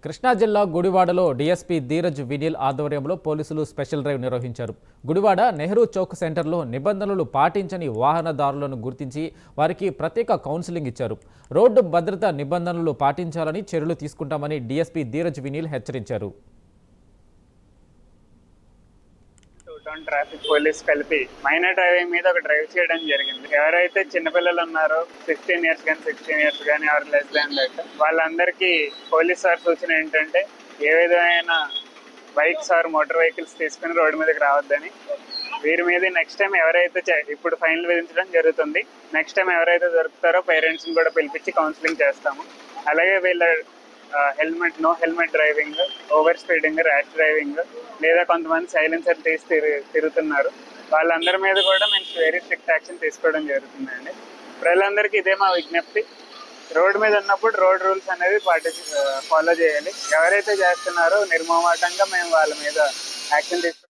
కృష్ణా జిల్లా గుడివాడలో డీఎస్పీ ధీరజ్ వినిల్ ఆధ్వర్యంలో పోలీసులు స్పెషల్ డ్రైవ్ నిర్వహించారు. గుడివాడ నెహ్రూ చౌక్ సెంటర్లో నిబంధనలు పాటించని వాహనదారులను గుర్తించి వారికి ప్రత్యేక కౌన్సిలింగ్ ఇచ్చారు. రోడ్డు భద్రతా నిబంధనలు పాటించాలని చర్యలు తీసుకుంటామని డీఎస్పీ ధీరజ్ వినిల్ హెచ్చరించారు. ట్రాఫిక్ పోలీస్ కలిపి మైనర్ డ్రైవింగ్ మీద ఒక డ్రైవ్ చేయడం జరిగింది. ఎవరైతే చిన్నపిల్లలు ఉన్నారో 15 years కానీ 16 years కానీ ఆర్ లెస్ దాన్ దట్ వాళ్ళందరికీ పోలీస్ వారి సూచన ఏంటంటే ఏ విధమైన బైక్స్ ఆర్ మోటార్ వెహికల్స్ తీసుకుని రోడ్డు మీదకి రావద్దని. వీరి మీద నెక్స్ట్ టైం ఎవరైతే ఇప్పుడు ఫైన్లు విధించడం జరుగుతుంది. నెక్స్ట్ టైం ఎవరైతే దొరుకుతారో పేరెంట్స్ని కూడా పిలిపించి కౌన్సిలింగ్ చేస్తాము. అలాగే వీళ్ళ no helmet driving, over speeding, rash driving లేదా కొంతమంది సైలెన్సర్ తీసి తిరుగుతున్నారు. వాళ్ళందరి మీద కూడా మేము వెరీ స్ట్రిక్ట్ యాక్షన్ తీసుకోవడం జరుగుతుందండి. ప్రజలందరికీ ఇదే మా విజ్ఞప్తి. రోడ్డు మీద ఉన్నప్పుడు రోడ్ రూల్స్ అనేది ఫాలో చేయాలి. ఎవరైతే చేస్తున్నారో నిర్మమాటంగా మేము వాళ్ళ మీద యాక్షన్ తీసుకుంటాం.